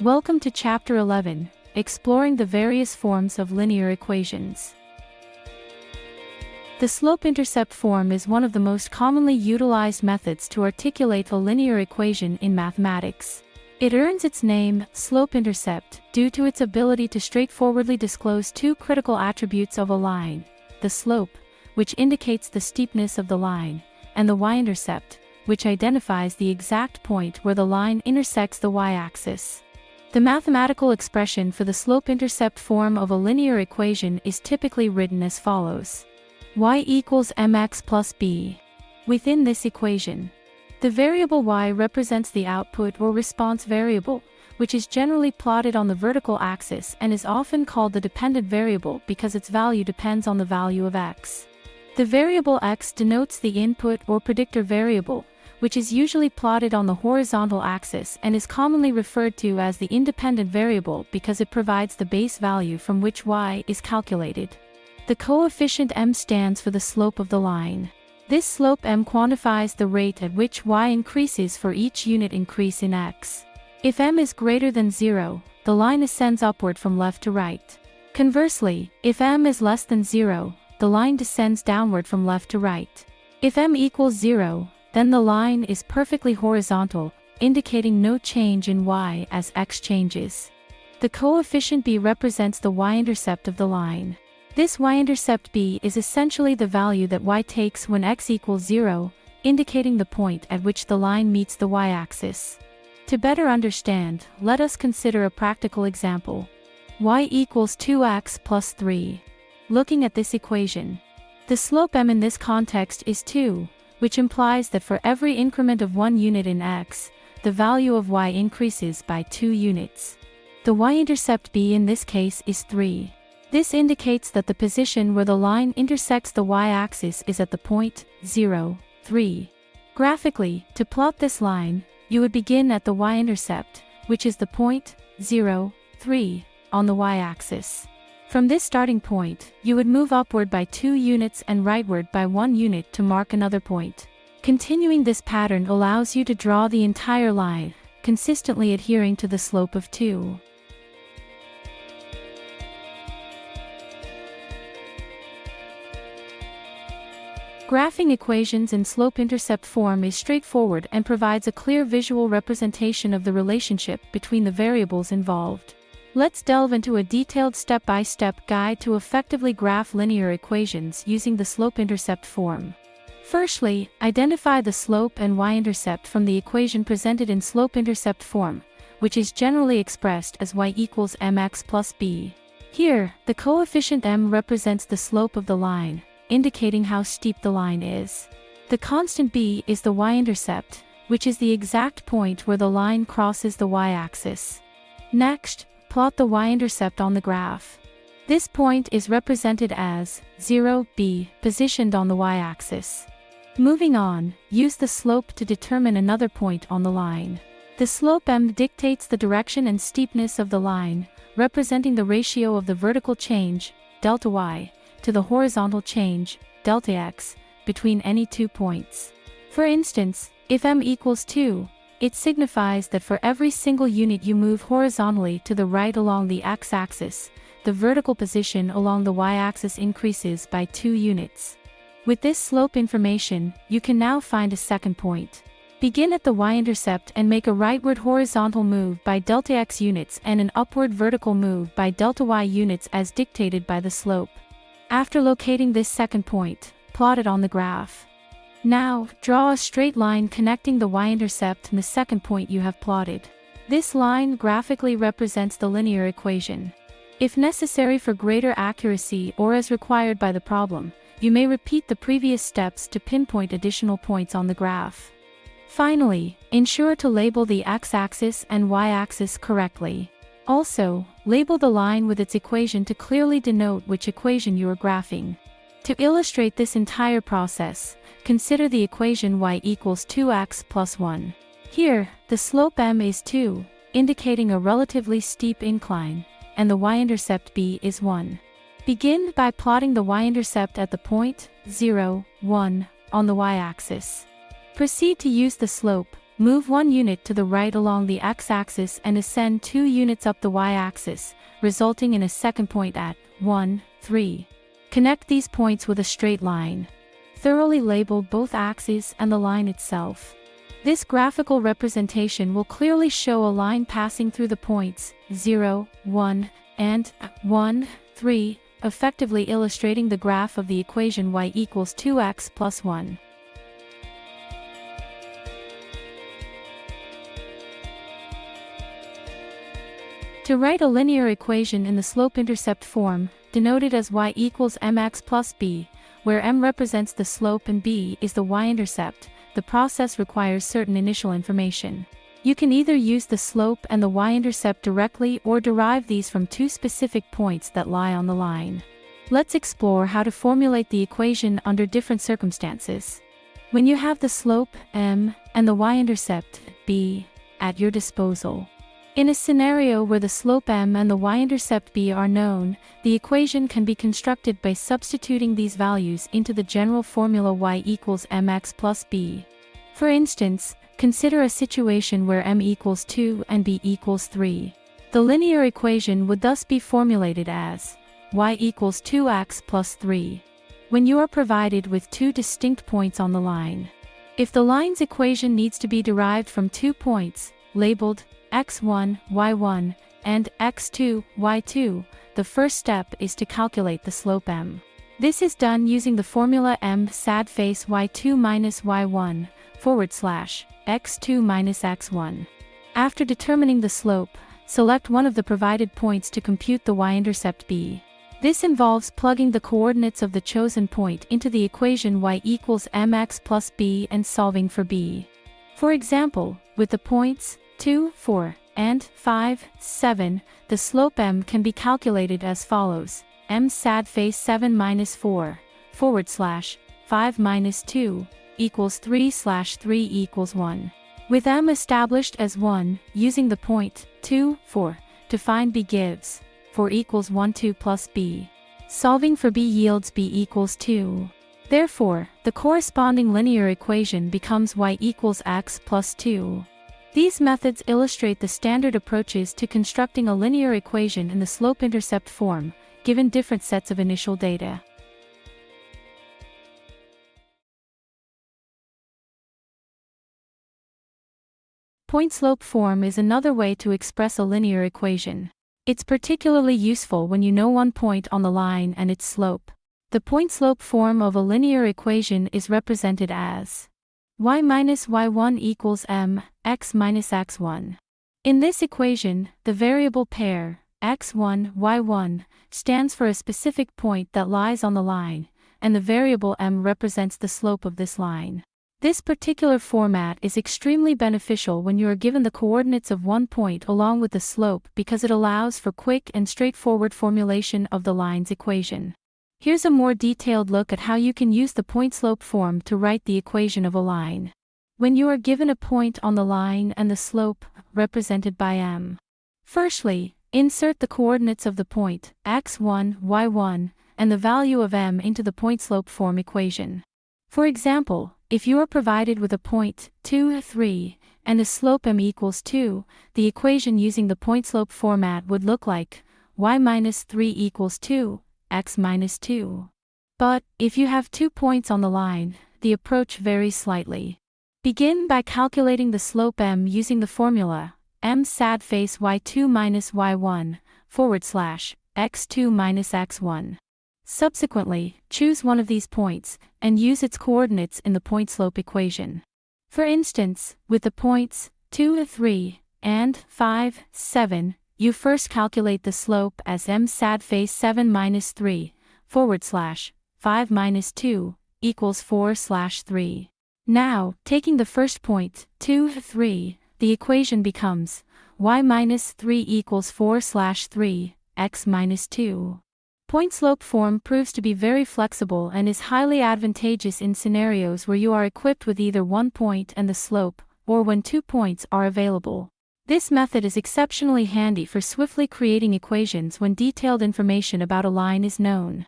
Welcome to Chapter 11, Exploring the Various Forms of Linear Equations. The slope-intercept form is one of the most commonly utilized methods to articulate a linear equation in mathematics. It earns its name, slope-intercept, due to its ability to straightforwardly disclose two critical attributes of a line: the slope, which indicates the steepness of the line, and the y-intercept, which identifies the exact point where the line intersects the y-axis. The mathematical expression for the slope-intercept form of a linear equation is typically written as follows: y equals mx plus b. Within this equation, the variable y represents the output or response variable, which is generally plotted on the vertical axis and is often called the dependent variable because its value depends on the value of x. The variable x denotes the input or predictor variable, which is usually plotted on the horizontal axis and is commonly referred to as the independent variable because it provides the base value from which y is calculated. The coefficient m stands for the slope of the line. This slope m quantifies the rate at which y increases for each unit increase in x. If m is greater than 0, the line ascends upward from left to right. Conversely, if m is less than 0, the line descends downward from left to right. If m equals 0, then the line is perfectly horizontal, indicating no change in y as x changes. The coefficient b represents the y-intercept of the line. This y-intercept b is essentially the value that y takes when x equals 0, indicating the point at which the line meets the y-axis. To better understand, let us consider a practical example. Y equals 2x plus 3. Looking at this equation, the slope m in this context is 2, which implies that for every increment of 1 unit in x, the value of y increases by 2 units. The y-intercept b in this case is 3. This indicates that the position where the line intersects the y-axis is at the point 0, 3. Graphically, to plot this line, you would begin at the y-intercept, which is the point 0, 3, on the y-axis. From this starting point, you would move upward by 2 units and rightward by 1 unit to mark another point. Continuing this pattern allows you to draw the entire line, consistently adhering to the slope of 2. Graphing equations in slope-intercept form is straightforward and provides a clear visual representation of the relationship between the variables involved. Let's delve into a detailed step-by-step guide to effectively graph linear equations using the slope-intercept form. Firstly, identify the slope and y-intercept from the equation presented in slope-intercept form, which is generally expressed as y equals mx plus b. Here, the coefficient m represents the slope of the line, indicating how steep the line is. The constant b is the y-intercept, which is the exact point where the line crosses the y-axis. Next, plot the y-intercept on the graph. This point is represented as 0, b, positioned on the y-axis. Moving on, use the slope to determine another point on the line. The slope m dictates the direction and steepness of the line, representing the ratio of the vertical change, delta y, to the horizontal change, delta x, between any 2 points. For instance, if m equals 2, it signifies that for every single unit you move horizontally to the right along the x-axis, the vertical position along the y-axis increases by 2 units. With this slope information, you can now find a second point. Begin at the y-intercept and make a rightward horizontal move by delta x units and an upward vertical move by delta y units as dictated by the slope. After locating this second point, plot it on the graph. Now, draw a straight line connecting the y-intercept and the second point you have plotted. This line graphically represents the linear equation. If necessary for greater accuracy or as required by the problem, you may repeat the previous steps to pinpoint additional points on the graph. Finally, ensure to label the x-axis and y-axis correctly. Also, label the line with its equation to clearly denote which equation you are graphing. To illustrate this entire process, consider the equation y equals 2x plus 1. Here, the slope m is 2, indicating a relatively steep incline, and the y-intercept b is 1. Begin by plotting the y-intercept at the point 0, 1, on the y-axis. Proceed to use the slope, Move 1 unit to the right along the x-axis and ascend 2 units up the y-axis, resulting in a second point at 1, 3. Connect these points with a straight line. Thoroughly label both axes and the line itself. This graphical representation will clearly show a line passing through the points 0, 1, and 1, 3, effectively illustrating the graph of the equation y equals 2x plus 1. To write a linear equation in the slope-intercept form, denoted as y equals mx plus b, where m represents the slope and b is the y-intercept, the process requires certain initial information. You can either use the slope and the y-intercept directly or derive these from two specific points that lie on the line. Let's explore how to formulate the equation under different circumstances. When you have the slope, m, and the y-intercept, b, at your disposal. In a scenario where the slope m and the y-intercept b are known, the equation can be constructed by substituting these values into the general formula y equals mx plus b. For instance, consider a situation where m equals 2 and b equals 3. The linear equation would thus be formulated as y equals 2x plus 3. When you are provided with two distinct points on the line. If the line's equation needs to be derived from 2 points, labeled x1, y1, and x2, y2, the first step is to calculate the slope m. This is done using the formula m sad face y2 minus y1, / x2 minus x1. After determining the slope, select one of the provided points to compute the y-intercept b. This involves plugging the coordinates of the chosen point into the equation y equals mx plus b and solving for b. For example, with the points 2, 4, and 5, 7, the slope m can be calculated as follows: m sad face 7 minus 4, / 5 minus 2, equals 3 / 3 equals 1. With m established as 1, using the point 2, 4, to find b gives 4 equals 1 2 plus b. Solving for b yields b equals 2. Therefore, the corresponding linear equation becomes y equals x plus 2. These methods illustrate the standard approaches to constructing a linear equation in the slope-intercept form, given different sets of initial data. Point-slope form is another way to express a linear equation. It's particularly useful when you know one point on the line and its slope. The point-slope form of a linear equation is represented as y minus y1 equals m, x minus x1. In this equation, the variable pair, x1, y1, stands for a specific point that lies on the line, and the variable m represents the slope of this line. This particular format is extremely beneficial when you are given the coordinates of one point along with the slope because it allows for quick and straightforward formulation of the line's equation. Here's a more detailed look at how you can use the point-slope form to write the equation of a line. When you are given a point on the line and the slope, represented by m. Firstly, insert the coordinates of the point, x1, y1, and the value of m into the point-slope form equation. For example, if you are provided with a point, 2, 3, and the slope m equals 2, the equation using the point-slope format would look like y minus 3 equals 2, x minus 2. But, if you have 2 points on the line, the approach varies slightly. Begin by calculating the slope m using the formula m sad face y2 minus y1, / x2 minus x1. Subsequently, choose one of these points, and use its coordinates in the point-slope equation. For instance, with the points 2, 3, and 5, 7, you first calculate the slope as m sad face 7 minus 3, / 5 minus 2, equals 4 / 3. Now, taking the first point, 2, 3, the equation becomes y minus 3 equals 4 / 3, x minus 2. Point-slope form proves to be very flexible and is highly advantageous in scenarios where you are equipped with either one point and the slope, or when 2 points are available. This method is exceptionally handy for swiftly creating equations when detailed information about a line is known.